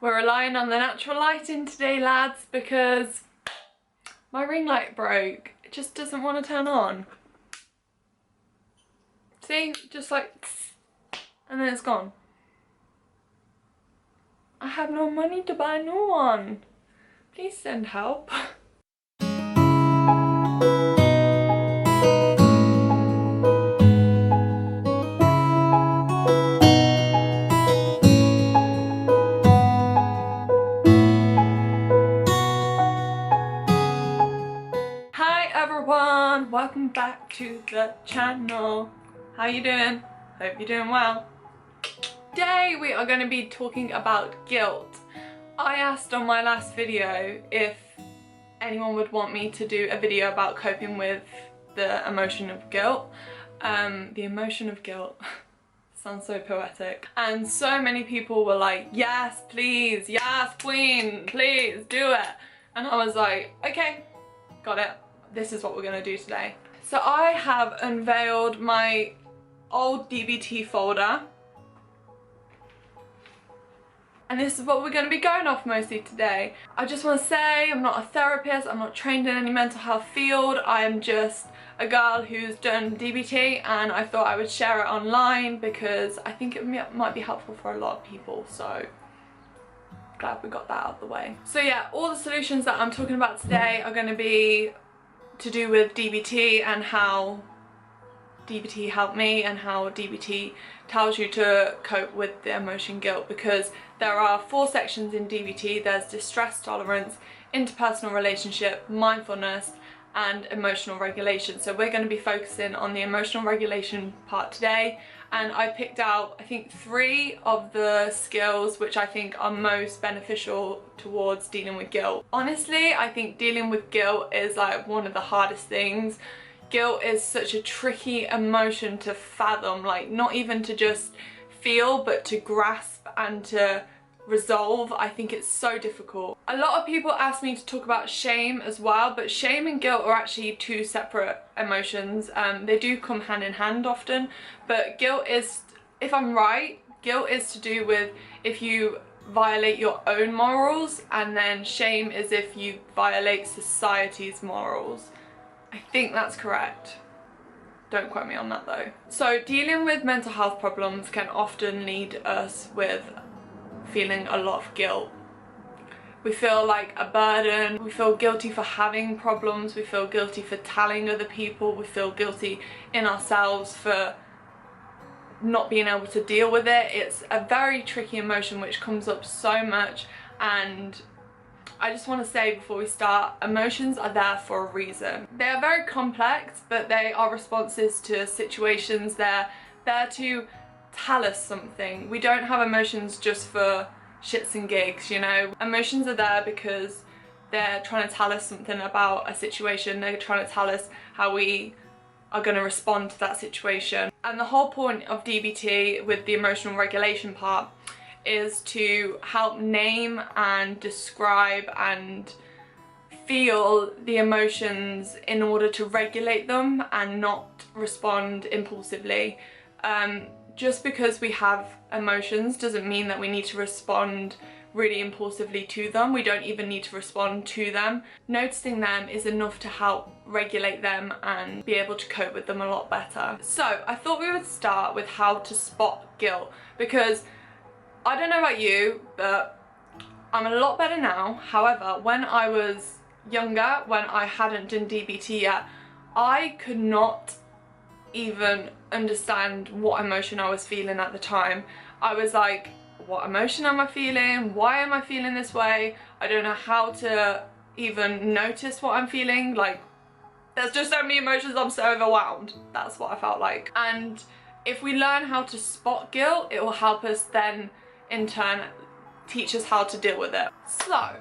We're relying on the natural lighting today, lads, because my ring light broke. It just doesn't want to turn on. See? Just like, and then it's gone. I have no money to buy a new one. Please send help. Hi everyone, welcome back to the channel. How you doing? Hope you're doing well. Today we are going to be talking about guilt. I asked on my last video if anyone would want me to do a video about coping with the emotion of guilt. The emotion of guilt sounds so poetic. And so many people were like, yes, please, yes, queen, please do it. And I was like, okay, got it. This is what we're going to do today. So I have unveiled my old DBT folder. And this is what we're going to be going off mostly today. I just want to say I'm not a therapist, I'm not trained in any mental health field, I'm just a girl who's done DBT and I thought I would share it online because I think it might be helpful for a lot of people, so glad we got that out of the way. So yeah, all the solutions that I'm talking about today are going to be to do with DBT and how DBT helped me and how DBT tells you to cope with the emotion guilt, because there are 4 sections in DBT. There's distress tolerance, interpersonal relationship, mindfulness and emotional regulation. So we're going to be focusing on the emotional regulation part today, and I picked out I think 3 of the skills which I think are most beneficial towards dealing with guilt. Honestly, I think dealing with guilt is like one of the hardest things. Guilt is such a tricky emotion to fathom, like not even to just feel but to grasp and to resolve. I think it's so difficult. A lot of people ask me to talk about shame as well, but shame and guilt are actually 2 separate emotions. They do come hand in hand often, but guilt is, if I'm right, guilt is to do with if you violate your own morals, and then shame is if you violate society's morals. I think that's correct. Don't quote me on that though. So dealing with mental health problems can often lead us with feeling a lot of guilt. We feel like a burden, we feel guilty for having problems, we feel guilty for telling other people, we feel guilty in ourselves for not being able to deal with it. It's a very tricky emotion which comes up so much, and I just want to say before we start, emotions are there for a reason. They are very complex, but they are responses to situations. They're there to tell us something. We don't have emotions just for shits and gigs, you know. Emotions are there because they're trying to tell us something about a situation. They're trying to tell us how we are going to respond to that situation. And the whole point of DBT with the emotional regulation part is to help name and describe and feel the emotions in order to regulate them and not respond impulsively. Just because we have emotions doesn't mean that we need to respond really impulsively to them. We don't even need to respond to them. Noticing them is enough to help regulate them and be able to cope with them a lot better. So I thought we would start with how to spot guilt, because I don't know about you, but I'm a lot better now. However, when I was younger, when I hadn't done DBT yet, I could not even understand what emotion I was feeling at the time. I was like, what emotion am I feeling? Why am I feeling this way? I don't know how to even notice what I'm feeling. Like, there's just so many emotions, I'm so overwhelmed. That's what I felt like. And if we learn how to spot guilt, it will help us then in turn teach us how to deal with it. So,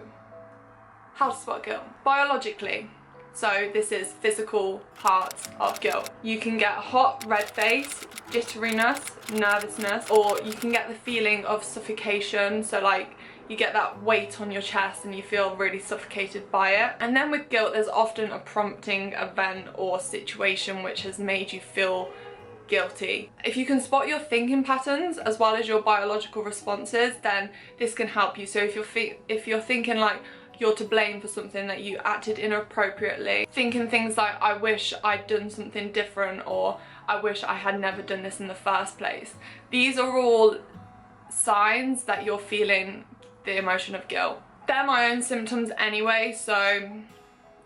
how to spot guilt? Biologically. So this is physical parts of guilt. You can get a hot red face, jitteriness, nervousness, or you can get the feeling of suffocation. So like you get that weight on your chest and you feel really suffocated by it. And then with guilt, there's often a prompting event or situation which has made you feel guilty. If you can spot your thinking patterns as well as your biological responses, then this can help you. So if you're thinking like you're to blame for something, that you acted inappropriately, thinking things like I wish I'd done something different, or I wish I had never done this in the first place, these are all signs that you're feeling the emotion of guilt. They're my own symptoms anyway, so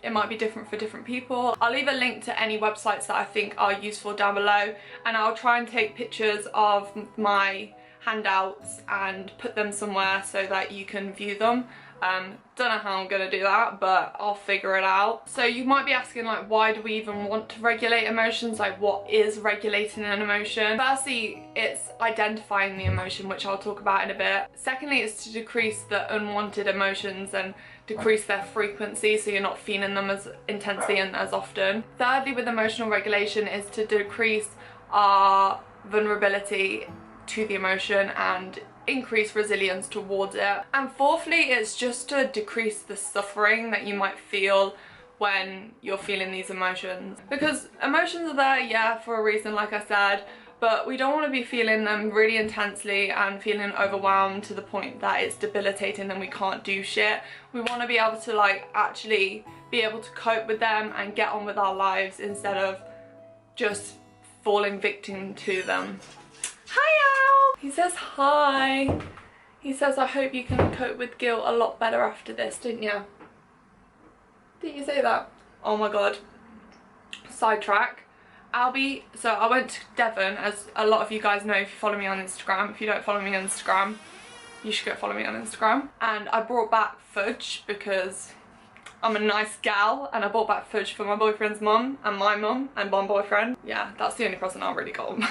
it might be different for different people. I'll leave a link to any websites that I think are useful down below, and I'll try and take pictures of my handouts and put them somewhere so that you can view them. Don't know how I'm gonna do that, but I'll figure it out. So you might be asking, like, why do we even want to regulate emotions? Like, what is regulating an emotion? Firstly, it's identifying the emotion, which I'll talk about in a bit. Secondly, it's to decrease the unwanted emotions and decrease their frequency, so you're not feeling them as intensely and as often. Thirdly, with emotional regulation, is to decrease our vulnerability to the emotion and increase resilience towards it. And fourthly, it's just to decrease the suffering that you might feel when you're feeling these emotions. Because emotions are there, yeah, for a reason, like I said, but we don't want to be feeling them really intensely and feeling overwhelmed to the point that it's debilitating and we can't do shit. We want to be able to, like, actually be able to cope with them and get on with our lives instead of just falling victim to them. Hi Al! He says hi. He says, I hope you can cope with guilt a lot better after this, didn't you? Didn't you say that? Oh my god. Sidetrack. Albie, so I went to Devon, as a lot of you guys know if you follow me on Instagram. If you don't follow me on Instagram, you should go follow me on Instagram. And I brought back fudge because I'm a nice gal, and I brought back fudge for my boyfriend's mum and my mum and my boyfriend. Yeah, that's the only present I really got him.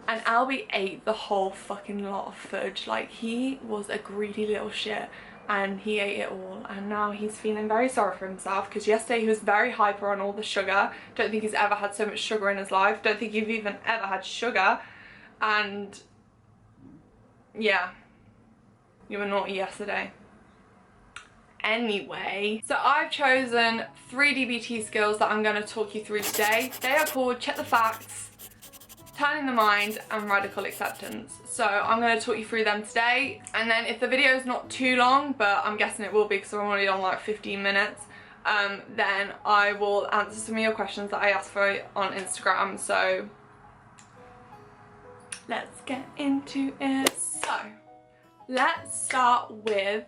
And Albie ate the whole fucking lot of fudge. Like, he was a greedy little shit and he ate it all, and now he's feeling very sorry for himself because yesterday he was very hyper on all the sugar. Don't think he's ever had so much sugar in his life. Don't think you've even ever had sugar. And yeah, you were naughty yesterday. Anyway, so I've chosen 3 DBT skills that I'm going to talk you through today. They are called check the facts, turning the mind, and radical acceptance. So I'm going to talk you through them today, and then if the video is not too long, but I'm guessing it will be because I'm already on like 15 minutes, then I will answer some of your questions that I asked for on Instagram. So let's get into it. So let's start with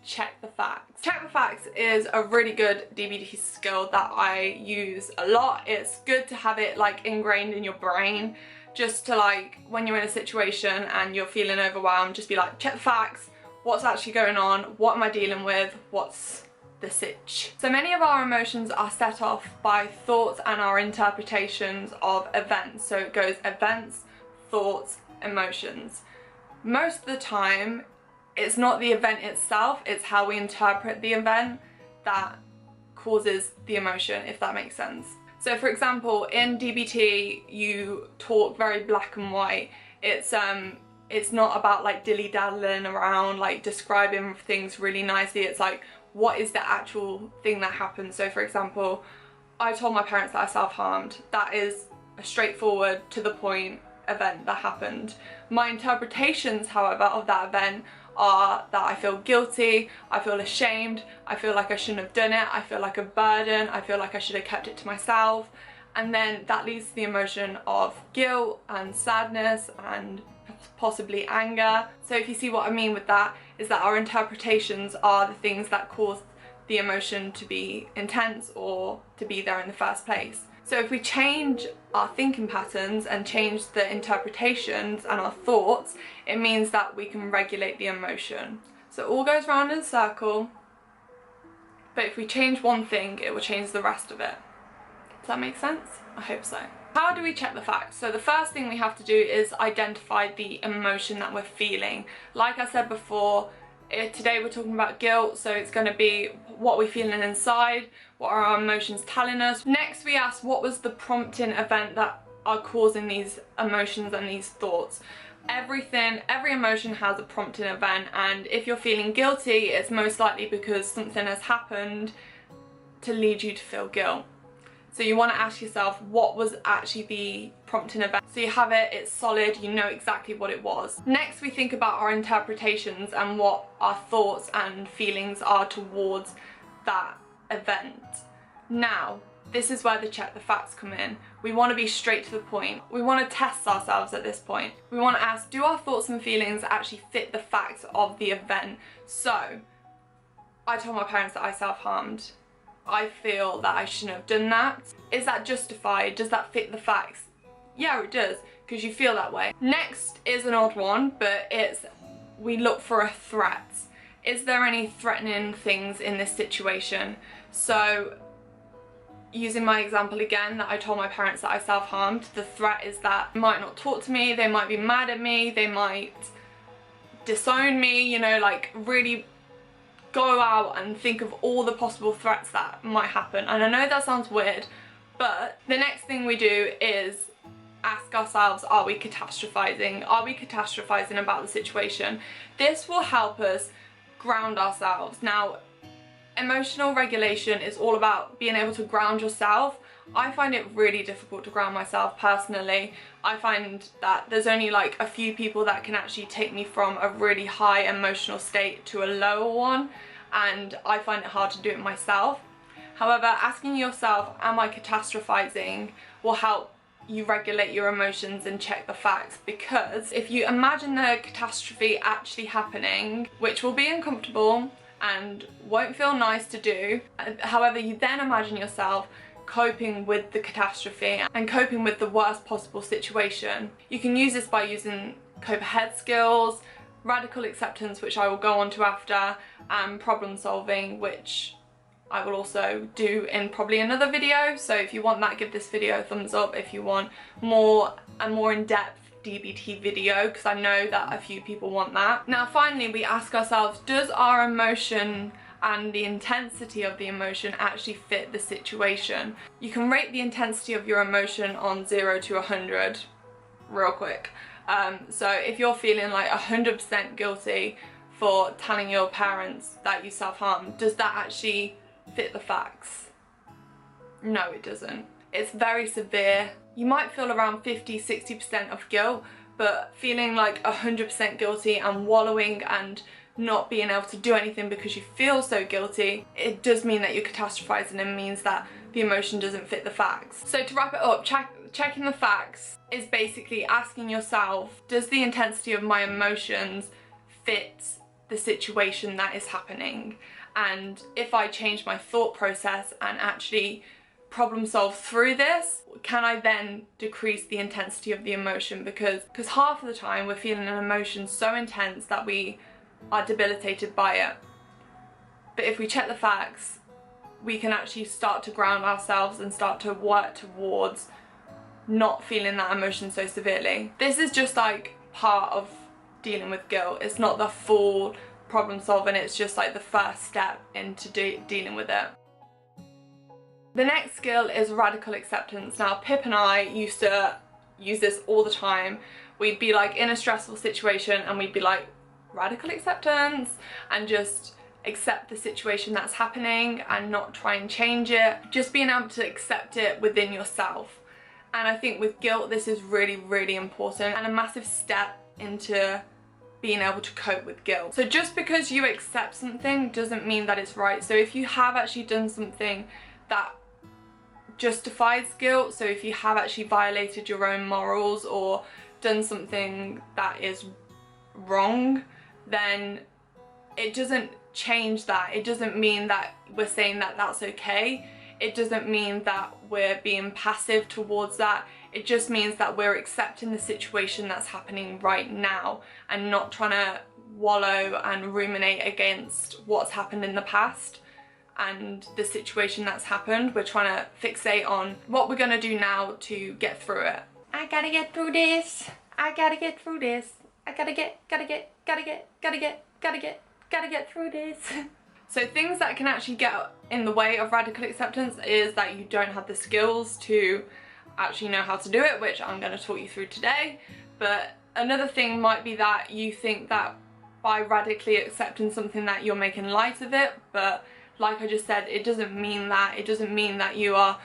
check the facts. Check the facts is a really good DBT skill that I use a lot. It's good to have it like ingrained in your brain, just to, like, when you're in a situation and you're feeling overwhelmed, just be like, check the facts, what's actually going on, what am I dealing with, what's the sitch. So many of our emotions are set off by thoughts and our interpretations of events. So it goes events, thoughts, emotions. Most of the time it's not the event itself, it's how we interpret the event that causes the emotion, if that makes sense. So for example, in DBT you talk very black and white. It's not about like dilly-daddling around, like describing things really nicely. It's like, what is the actual thing that happened? So for example, I told my parents that I self-harmed. That is a straightforward, to the point event that happened. My interpretations, however, of that event are that I feel guilty, I feel ashamed, I feel like I shouldn't have done it, I feel like a burden, I feel like I should have kept it to myself, and then that leads to the emotion of guilt and sadness and possibly anger. So if you see what I mean with that, is that our interpretations are the things that cause the emotion to be intense or to be there in the first place. So if we change our thinking patterns and change the interpretations and our thoughts, it means that we can regulate the emotion. So it all goes round in a circle, but if we change one thing, it will change the rest of it. Does that make sense? I hope so. How do we check the facts? So the first thing we have to do is identify the emotion that we're feeling. Like I said before, today we're talking about guilt, so it's going to be what we're feeling inside, what are our emotions telling us. Next we ask, what was the prompting event that are causing these emotions and these thoughts? Every emotion has a prompting event, and if you're feeling guilty, it's most likely because something has happened to lead you to feel guilt. So you want to ask yourself, what was actually the prompting event? So you have it, it's solid, you know exactly what it was. Next, we think about our interpretations and what our thoughts and feelings are towards that event. Now, this is where the check the facts come in. We want to be straight to the point. We want to test ourselves at this point. We want to ask, do our thoughts and feelings actually fit the facts of the event? So, I told my parents that I self-harmed. I feel that I shouldn't have done that. Is that justified? Does that fit the facts? Yeah, it does, because you feel that way. Next is an odd one, but we look for a threat. Is there any threatening things in this situation? So, using my example again, that I told my parents that I self-harmed, the threat is that they might not talk to me, they might be mad at me, they might disown me, you know, like really go out and think of all the possible threats that might happen. And I know that sounds weird, but the next thing we do is ask ourselves, are we catastrophizing? Are we catastrophizing about the situation? This will help us ground ourselves. Now, emotional regulation is all about being able to ground yourself. I find it really difficult to ground myself personally. I find that there's only like a few people that can actually take me from a really high emotional state to a lower one, and I find it hard to do it myself. However, asking yourself, am I catastrophizing, will help you regulate your emotions and check the facts, because if you imagine the catastrophe actually happening, which will be uncomfortable and won't feel nice to do, however, you then imagine yourself coping with the catastrophe and coping with the worst possible situation. You can use this by using cope ahead skills, radical acceptance, which I will go on to after, and problem solving, which I will also do in probably another video. So if you want that, give this video a thumbs up. If you want a more in-depth DBT video, because I know that a few people want that. Now finally, we ask ourselves, does our emotion and the intensity of the emotion actually fit the situation? You can rate the intensity of your emotion on 0 to 100 real quick. So if you're feeling like 100% guilty for telling your parents that you self-harmed, does that actually fit the facts? No, it doesn't. It's very severe. You might feel around 50-60% of guilt, but feeling like 100% guilty and wallowing and not being able to do anything because you feel so guilty, it does mean that you're catastrophizing and means that the emotion doesn't fit the facts. So to wrap it up, checking the facts is basically asking yourself, does the intensity of my emotions fit the situation that is happening? And if I change my thought process and actually problem solve through this, can I then decrease the intensity of the emotion? Because half of the time we're feeling an emotion so intense that we are debilitated by it. But if we check the facts, we can actually start to ground ourselves and start to work towards not feeling that emotion so severely. This is just like part of dealing with guilt. It's not the full problem solving, it's just like the first step into dealing with it. The next skill is radical acceptance. Now Pip and I used to use this all the time. We'd be like in a stressful situation and we'd be like, radical acceptance, and just accept the situation that's happening and not try and change it. Just being able to accept it within yourself. And I think with guilt, this is really, really important and a massive step into being able to cope with guilt. So just because you accept something doesn't mean that it's right. So if you have actually done something that justifies guilt, so if you have actually violated your own morals or done something that is wrong, then it doesn't change that. It doesn't mean that we're saying that that's okay. It doesn't mean that we're being passive towards that. It just means that we're accepting the situation that's happening right now and not trying to wallow and ruminate against what's happened in the past and the situation that's happened. We're trying to fixate on what we're gonna do now to get through it. I gotta get through this. I gotta get through this. I gotta get through this. So things that can actually get in the way of radical acceptance is that you don't have the skills to actually know how to do it, which I'm going to talk you through today. But another thing might be that you think that by radically accepting something that you're making light of it, but like I just said, it doesn't mean that. It doesn't mean that you are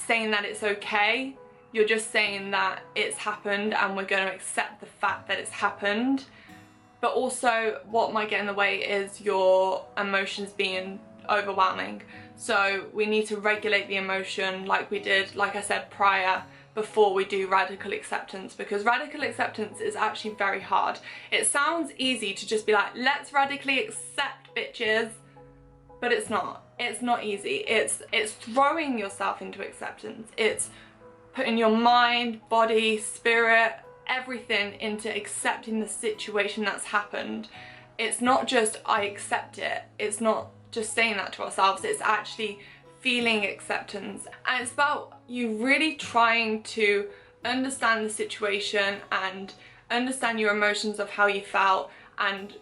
saying that it's okay. You're just saying that it's happened and we're going to accept the fact that it's happened. But also what might get in the way is your emotions being overwhelming. So we need to regulate the emotion like we did, like I said prior, before we do radical acceptance, because radical acceptance is actually very hard. It sounds easy to just be like, let's radically accept, bitches, but it's not. It's not easy. It's throwing yourself into acceptance. It's putting your mind, body, spirit, everything into accepting the situation that's happened. It's not just I accept it. It's not just saying that to ourselves. It's actually feeling acceptance. And it's about you really trying to understand the situation and understand your emotions of how you felt and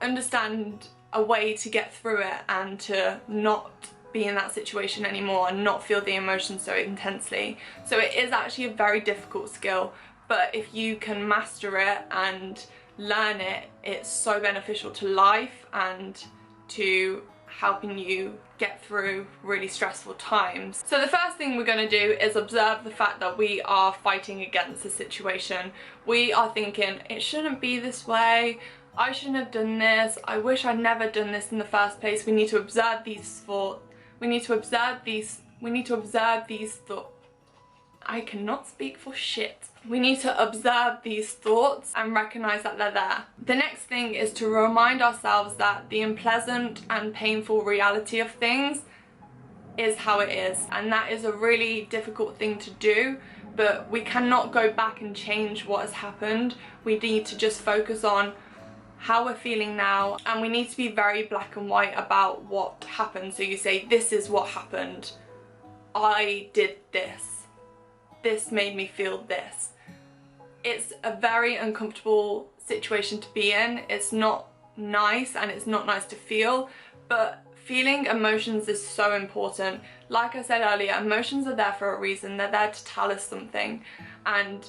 understand a way to get through it and to not be in that situation anymore and not feel the emotion so intensely. So it is actually a very difficult skill, but if you can master it and learn it, it's so beneficial to life and to helping you get through really stressful times. So the first thing we're going to do is observe the fact that we are fighting against the situation. We are thinking, it shouldn't be this way, I shouldn't have done this, I wish I'd never done this in the first place. We need to observe these thoughts. We need to observe these thoughts. I cannot speak for shit. We need to observe these thoughts and recognize that they're there. The next thing is to remind ourselves that the unpleasant and painful reality of things is how it is. And that is a really difficult thing to do, but we cannot go back and change what has happened. We need to just focus on how we're feeling now, and we need to be very black and white about what happened. So you say, this is what happened. I did this. This made me feel this. It's a very uncomfortable situation to be in. It's not nice and it's not nice to feel, but feeling emotions is so important. Like I said earlier, emotions are there for a reason. They're there to tell us something, and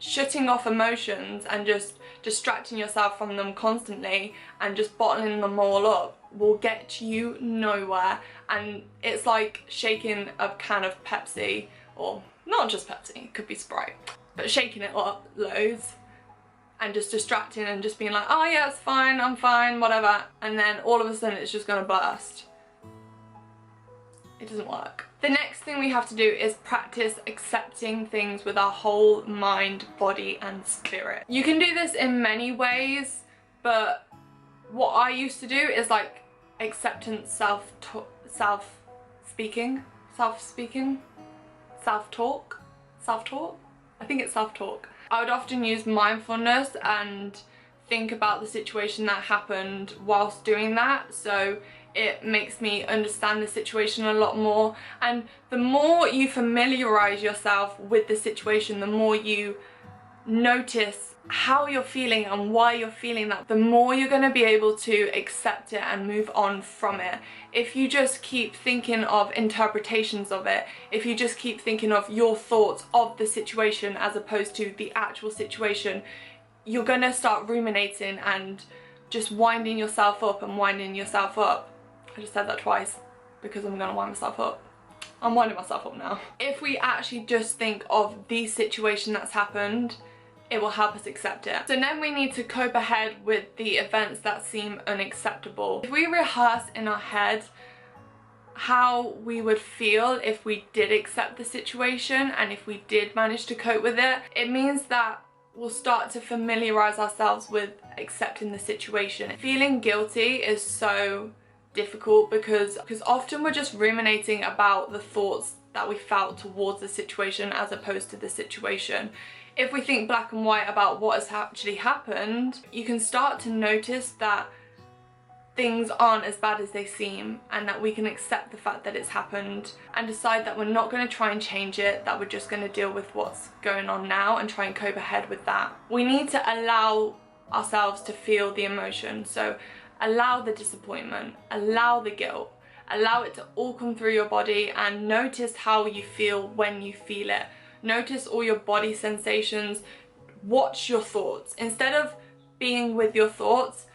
shutting off emotions and just distracting yourself from them constantly and just bottling them all up will get you nowhere. And it's like shaking a can of Pepsi, or not just Pepsi, it could be Sprite, but shaking it up loads and just distracting and just being like, oh yeah, it's fine, I'm fine, whatever, and then all of a sudden it's just gonna burst. It doesn't work. The next thing we have to do is practice accepting things with our whole mind, body and spirit. You can do this in many ways, but what I used to do is like acceptance, self-talk, I think it's self-talk. I would often use mindfulness and think about the situation that happened whilst doing that, so it makes me understand the situation a lot more. And the more you familiarize yourself with the situation, the more you notice how you're feeling and why you're feeling that, the more you're going to be able to accept it and move on from it. If you just keep thinking of interpretations of it, if you just keep thinking of your thoughts of the situation as opposed to the actual situation, you're going to start ruminating and just winding yourself up and winding yourself up. I just said that twice because I'm going to wind myself up. I'm winding myself up now. If we actually just think of the situation that's happened, it will help us accept it. So then we need to cope ahead with the events that seem unacceptable. If we rehearse in our head how we would feel if we did accept the situation and if we did manage to cope with it, it means that we'll start to familiarize ourselves with accepting the situation. Feeling guilty is so difficult because often we're just ruminating about the thoughts that we felt towards the situation as opposed to the situation. If we think black and white about what has actually happened, you can start to notice that things aren't as bad as they seem, and that we can accept the fact that it's happened and decide that we're not going to try and change it, that we're just going to deal with what's going on now and try and cope ahead with that. We need to allow ourselves to feel the emotion. So allow the disappointment, allow the guilt, allow it to all come through your body and notice how you feel when you feel it. Notice all your body sensations. Watch your thoughts. Instead of being with your thoughts,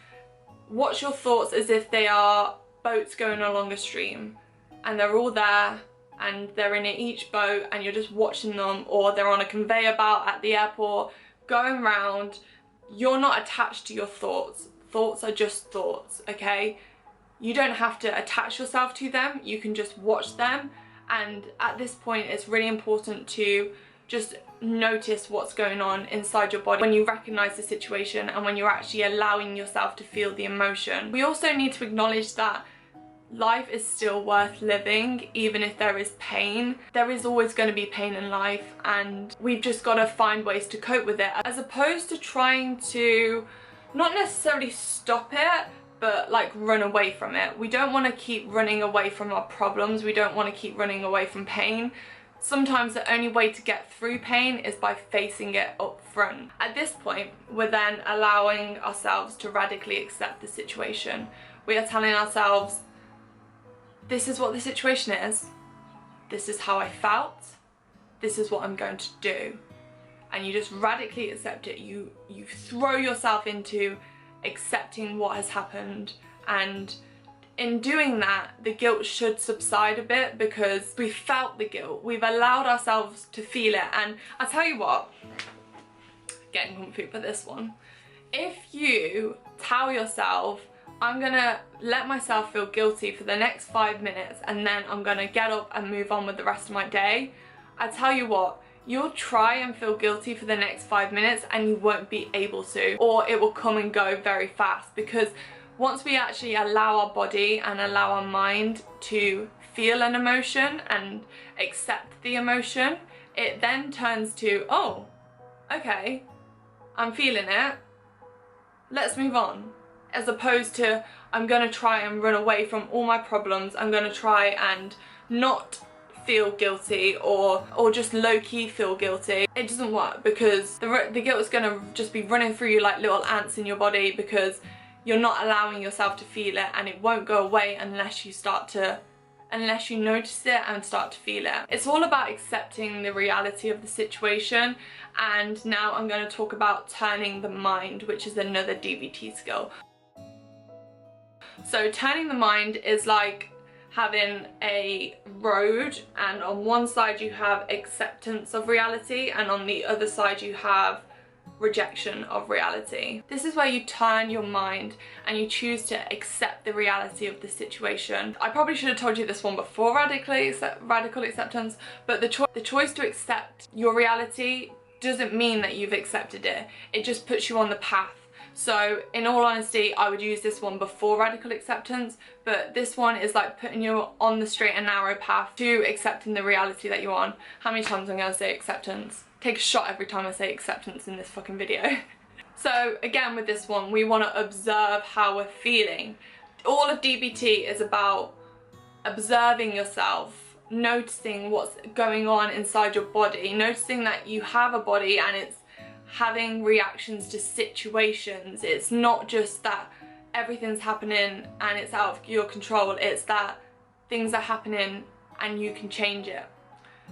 watch your thoughts as if they are boats going along a stream and they're all there and they're in each boat and you're just watching them, or they're on a conveyor belt at the airport going round, you're not attached to your thoughts. Thoughts are just thoughts, okay? You don't have to attach yourself to them, you can just watch them. And at this point it's really important to just notice what's going on inside your body when you recognize the situation and when you're actually allowing yourself to feel the emotion. We also need to acknowledge that life is still worth living, even if there is pain. There is always going to be pain in life, and we've just got to find ways to cope with it, as opposed to trying to not necessarily stop it, but like run away from it. We don't want to keep running away from our problems. We don't want to keep running away from pain. Sometimes the only way to get through pain is by facing it up front. At this point, we're then allowing ourselves to radically accept the situation. We are telling ourselves, this is what the situation is, this is how I felt, this is what I'm going to do. And you just radically accept it. You throw yourself into accepting what has happened, and in doing that, the guilt should subside a bit because we felt the guilt. We've allowed ourselves to feel it. And I tell you what, getting comfy for this one, if you tell yourself, I'm gonna let myself feel guilty for the next 5 minutes and then I'm gonna get up and move on with the rest of my day, I tell you what, you'll try and feel guilty for the next 5 minutes and you won't be able to, or it will come and go very fast. Because once we actually allow our body and allow our mind to feel an emotion and accept the emotion, it then turns to, oh, okay, I'm feeling it, let's move on. As opposed to, I'm gonna try and run away from all my problems, I'm gonna try and not feel guilty or just low-key feel guilty. It doesn't work, because the guilt is gonna just be running through you like little ants in your body, because you're not allowing yourself to feel it, and it won't go away unless you notice it and start to feel it. It's all about accepting the reality of the situation. And now I'm going to talk about turning the mind, which is another DBT skill. So turning the mind is like having a road, and on one side you have acceptance of reality and on the other side you have rejection of reality. This is where you turn your mind and you choose to accept the reality of the situation. I probably should have told you this one before radical acceptance, but the choice to accept your reality doesn't mean that you've accepted it. It just puts you on the path. So in all honesty, I would use this one before radical acceptance, but this one is like putting you on the straight and narrow path to accepting the reality that you're on. How many times am I gonna say acceptance? Take a shot every time I say acceptance in this fucking video. So again, with this one, we want to observe how we're feeling. All of DBT is about observing yourself, noticing what's going on inside your body, noticing that you have a body and it's having reactions to situations. It's not just that everything's happening and it's out of your control, it's that things are happening and you can change it.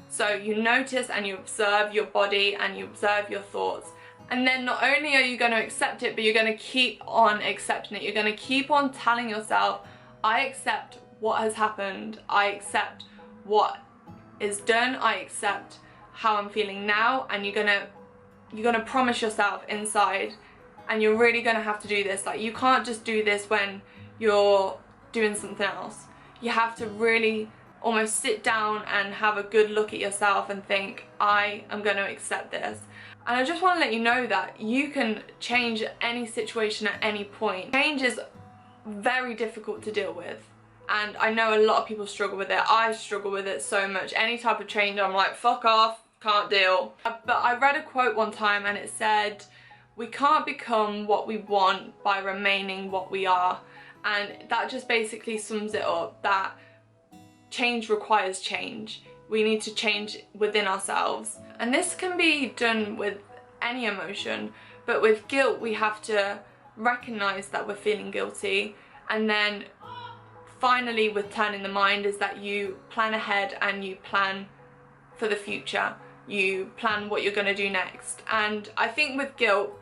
So you notice and you observe your body and you observe your thoughts, and then not only are you going to accept it, but you're going to keep on accepting it. You're going to keep on telling yourself, I accept what has happened, I accept what is done, I accept how I'm feeling now. And you're gonna promise yourself inside, and you're really gonna have to do this. Like, you can't just do this when you're doing something else. You have to really almost sit down and have a good look at yourself and think, I am gonna accept this. And I just want to let you know that you can change any situation at any point. Change is very difficult to deal with, and I know a lot of people struggle with it. I struggle with it so much. Any type of change, I'm like, fuck off, can't deal. But I read a quote one time and it said, we can't become what we want by remaining what we are. And that just basically sums it up, that change requires change. We need to change within ourselves. And this can be done with any emotion, but with guilt we have to recognize that we're feeling guilty. And then finally, with turning the mind, is that you plan ahead and you plan for the future. You plan what you're going to do next. And I think with guilt,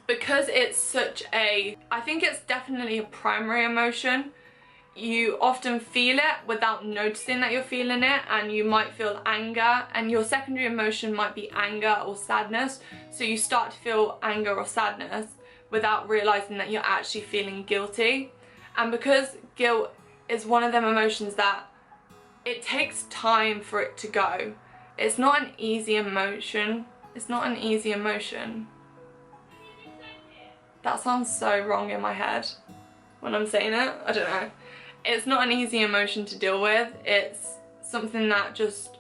because it's such a, I think it's definitely a primary emotion, you often feel it without noticing that you're feeling it, and you might feel anger, and your secondary emotion might be anger or sadness. So you start to feel anger or sadness without realizing that you're actually feeling guilty. And because guilt is one of them emotions that it takes time for it to go. It's not an easy emotion. It's not an easy emotion. That sounds so wrong in my head when I'm saying it. I don't know. It's not an easy emotion to deal with. It's something that just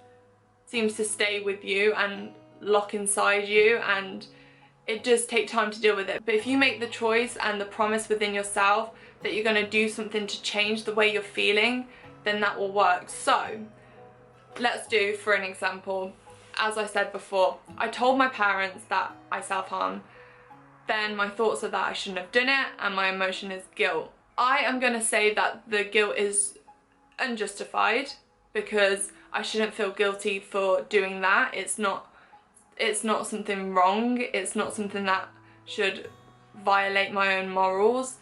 seems to stay with you and lock inside you, and it does take time to deal with it. But if you make the choice and the promise within yourself that you're going to do something to change the way you're feeling, then that will work. So let's do, for an example, as I said before, I told my parents that I self-harm. Then my thoughts are that I shouldn't have done it, and my emotion is guilt. I am going to say that the guilt is unjustified, because I shouldn't feel guilty for doing that. It's not something wrong. It's not something that should violate my own morals.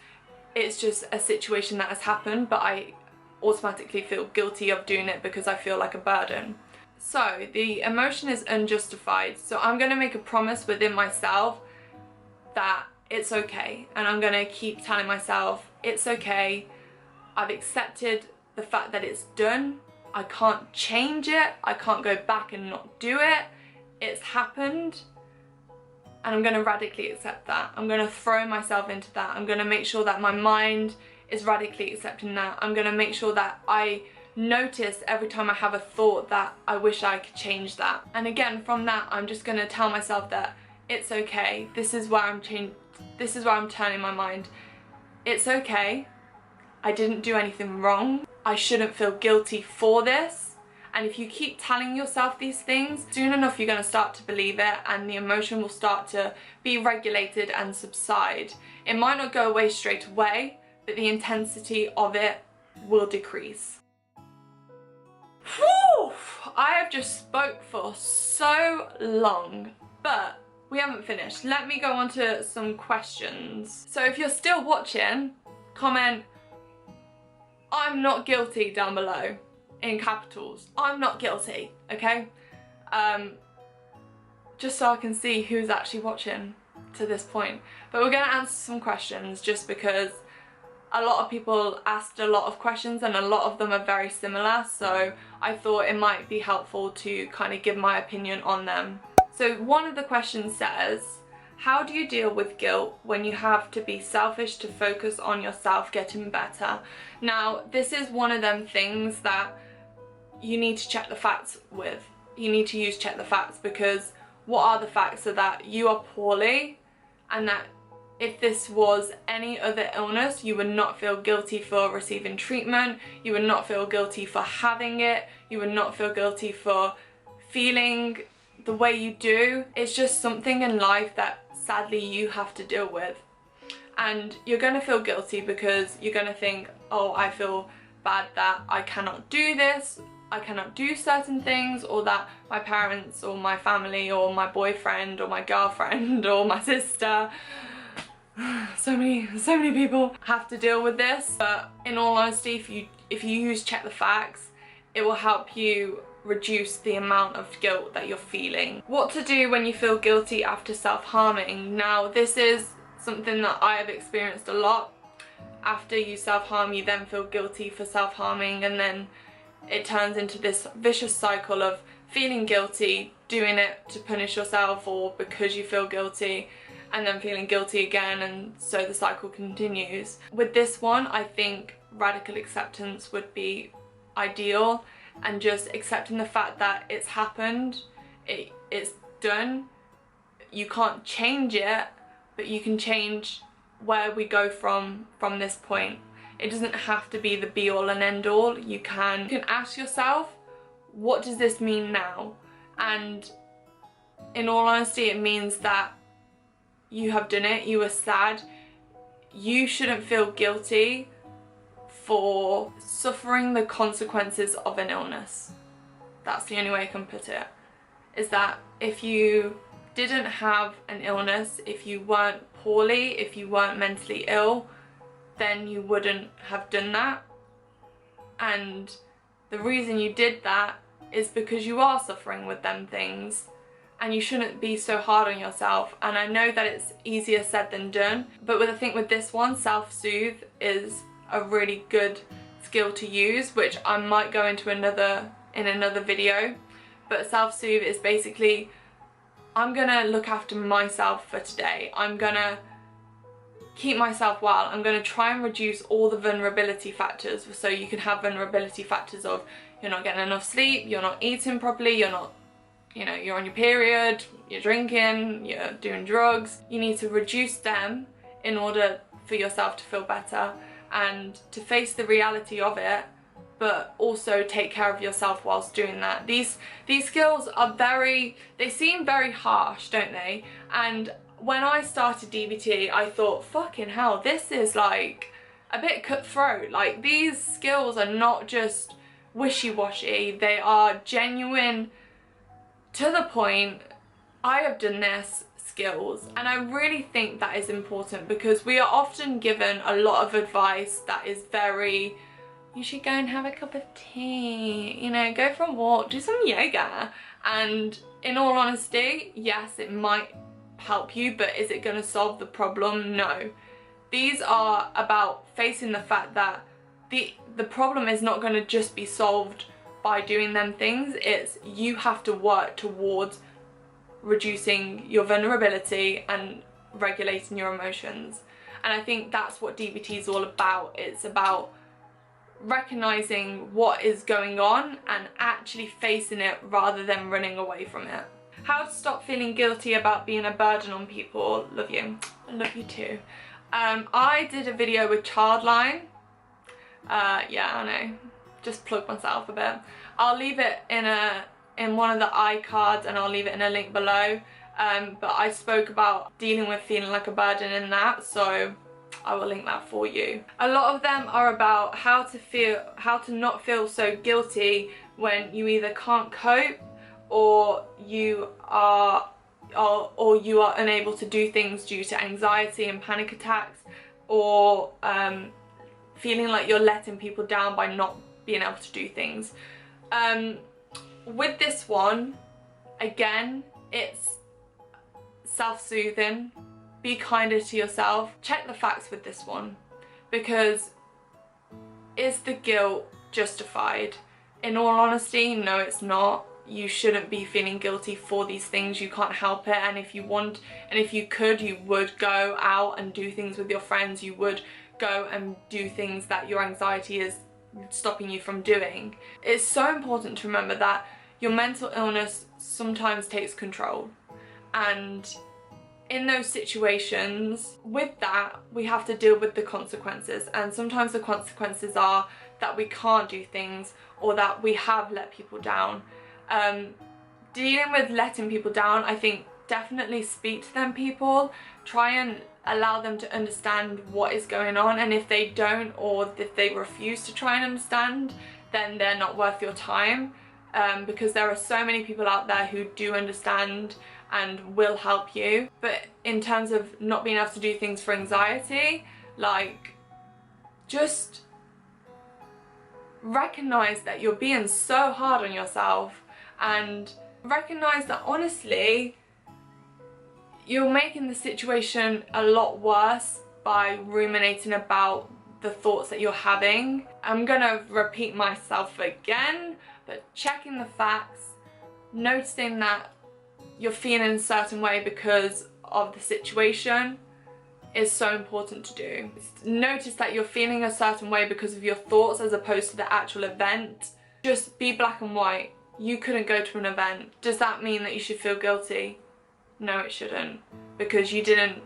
It's just a situation that has happened, but I automatically feel guilty of doing it because I feel like a burden. So the emotion is unjustified. So I'm going to make a promise within myself that it's okay, and I'm going to keep telling myself it's okay. I've accepted the fact that it's done. I can't change it. I can't go back and not do it. It's happened, and I'm going to radically accept that. I'm going to throw myself into that. I'm going to make sure that my mind is radically accepting that. I'm going to make sure that I notice every time I have a thought that I wish I could change that. And again, from that, I'm just going to tell myself that it's okay. This is where I'm turning my mind. It's okay. I didn't do anything wrong. I shouldn't feel guilty for this. And if you keep telling yourself these things, soon enough you're going to start to believe it, and the emotion will start to be regulated and subside. It might not go away straight away, but the intensity of it will decrease. Whew! I have just spoke for so long, but we haven't finished. Let me go on to some questions. So if you're still watching, comment "I'm not guilty" down below in capitals. I'm not guilty, okay? Just so I can see who's actually watching to this point. But we're gonna answer some questions just because a lot of people asked a lot of questions and a lot of them are very similar, so I thought it might be helpful to kind of give my opinion on them. So one of the questions says, how do you deal with guilt when you have to be selfish to focus on yourself getting better? Now, this is one of them things that you need to check the facts with. You need to use check the facts, because what are the facts? So that you are poorly, and that if this was any other illness, you would not feel guilty for receiving treatment, you would not feel guilty for having it, you would not feel guilty for feeling the way you do. It's just something in life that sadly you have to deal with. And you're going to feel guilty because you're going to think, oh, I feel bad that I cannot do this, I cannot do certain things, or that my parents or my family or my boyfriend or my girlfriend or my sister, so many people have to deal with this. But in all honesty, if you use check the facts, it will help you reduce the amount of guilt that you're feeling. What to do when you feel guilty after self-harming. Now, this is something that I have experienced a lot. After you self-harm, you then feel guilty for self-harming, and then it turns into this vicious cycle of feeling guilty, doing it to punish yourself or because you feel guilty, and then feeling guilty again, and so the cycle continues. With this one, I think radical acceptance would be ideal, and just accepting the fact that it's happened, it's done. You can't change it, but you can change where we go from this point. It doesn't have to be the be all and end all. You can ask yourself, what does this mean now? And in all honesty, it means that you have done it, you were sad. You shouldn't feel guilty for suffering the consequences of an illness. That's the only way I can put it. Is that if you didn't have an illness, if you weren't poorly, if you weren't mentally ill, then you wouldn't have done that. and the reason you did that is because you are suffering with them things, and you shouldn't be so hard on yourself. And I know that it's easier said than done, but I think with this one, self-soothe is a really good skill to use, which I might go into in another video. But self-soothe is basically, I'm gonna look after myself for today. I'm gonna keep myself well. I'm gonna try and reduce all the vulnerability factors. So you can have vulnerability factors of you're not getting enough sleep, you're not eating properly, you're not, you know, you're on your period, you're drinking, you're doing drugs. You need to reduce them in order for yourself to feel better and to face the reality of it, but also take care of yourself whilst doing that. These skills are they seem very harsh, don't they? And when I started DBT, I thought, fucking hell, this is like a bit cutthroat. Like, these skills are not just wishy-washy, they are genuine, to the point, I have done this skills. And I really think that is important, because we are often given a lot of advice that is very, you should go and have a cup of tea, you know, go for a walk, do some yoga. And in all honesty, yes, it might help you, but is it going to solve the problem? No. These are about facing the fact that the problem is not going to just be solved by doing them things. It's you have to work towards reducing your vulnerability and regulating your emotions. And I think that's what DBT is all about. It's about recognizing what is going on and actually facing it rather than running away from it. How to stop feeling guilty about being a burden on people. Love you. I love you too. I did a video with Childline. Yeah, I know. Just plug myself a bit. I'll leave it in one of the iCards, and I'll leave it in a link below. But I spoke about dealing with feeling like a burden in that, so I will link that for you. A lot of them are about how to not feel so guilty when you either can't cope or you are unable to do things due to anxiety and panic attacks, or feeling like you're letting people down by not being able to do things. With this one, again, it's self-soothing. Be kinder to yourself. Check the facts with this one, because is the guilt justified? In all honesty, no, it's not. You shouldn't be feeling guilty for these things. You can't help it, and if you want, and if you could, you would go out and do things with your friends. You would go and do things that your anxiety is stopping you from doing. It's so important to remember that your mental illness sometimes takes control, and in those situations, with that, we have to deal with the consequences. And sometimes the consequences are that we can't do things, or that we have let people down. Dealing with letting people down, I think definitely speak to them people. Try and allow them to understand what is going on, and if they don't, or if they refuse to try and understand, then they're not worth your time, because there are so many people out there who do understand and will help you. But in terms of not being able to do things for anxiety, like, just recognize that you're being so hard on yourself, and recognize that honestly you're making the situation a lot worse by ruminating about the thoughts that you're having. I'm gonna repeat myself again, but checking the facts, noticing that you're feeling a certain way because of the situation is so important to do. Notice that you're feeling a certain way because of your thoughts as opposed to the actual event. Just be black and white. You couldn't go to an event. Does that mean that you should feel guilty? No, it shouldn't, because you didn't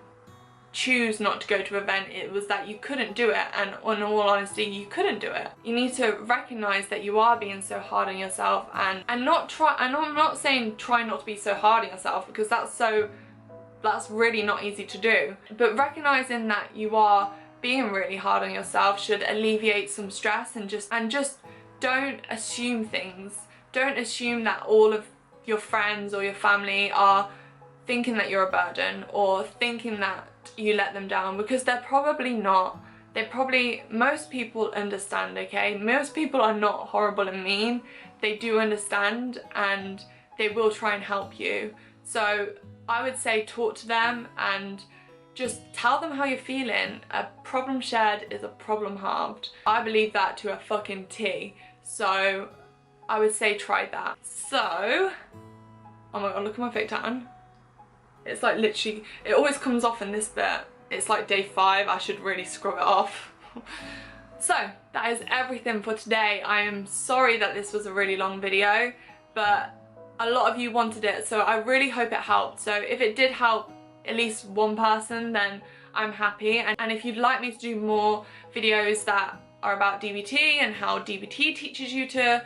choose not to go to an event. It was that you couldn't do it, and in all honesty, you couldn't do it. You need to recognize that you are being so hard on yourself, and not try, and I'm not saying try not to be so hard on yourself, because that's really not easy to do. But recognizing that you are being really hard on yourself should alleviate some stress, and just don't assume things. Don't assume that all of your friends or your family are thinking that you're a burden, or thinking that you let them down, because they're probably not. most people understand, okay? Most people are not horrible and mean. They do understand and they will try and help you. So I would say talk to them and just tell them how you're feeling. A problem shared is a problem halved. I believe that to a fucking T. So I would say try that. So, oh my god, look at my fake tan. It's like literally, it always comes off in this bit. It's like day 5, I should really scrub it off. So, that is everything for today. I am sorry that this was a really long video, but a lot of you wanted it, so I really hope it helped. So if it did help at least one person, then I'm happy. And if you'd like me to do more videos that are about DBT and how DBT teaches you to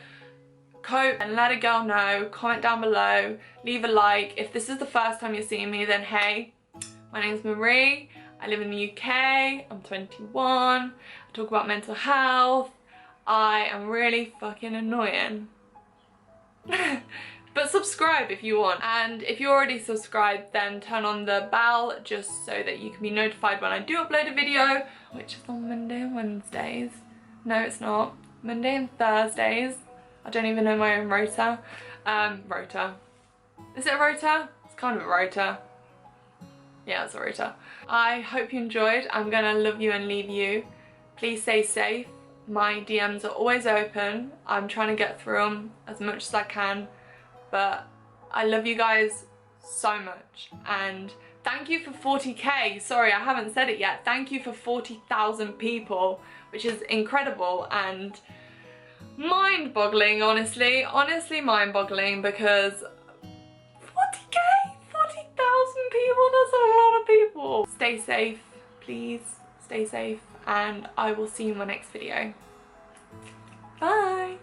cope, and let a girl know, comment down below, leave a like. If this is the first time you're seeing me, then hey, my name's Marie, I live in the UK, I'm 21, I talk about mental health, I am really fucking annoying. But subscribe if you want, and if you're already subscribed, then turn on the bell just so that you can be notified when I do upload a video, which is on Monday and Wednesdays. No, it's not. Monday and Thursdays. I don't even know my own rota. Rota. Is it a rota? It's kind of a rota. Yeah, it's a rota. I hope you enjoyed. I'm gonna love you and leave you. Please stay safe. My DMs are always open. I'm trying to get through them as much as I can. But I love you guys so much, and thank you for 40k. Sorry, I haven't said it yet. Thank you for 40,000 people, which is incredible and mind-boggling, honestly. Honestly mind-boggling, because 40k, 40,000 people, that's a lot of people. Stay safe, please. Stay safe, and I will see you in my next video. Bye.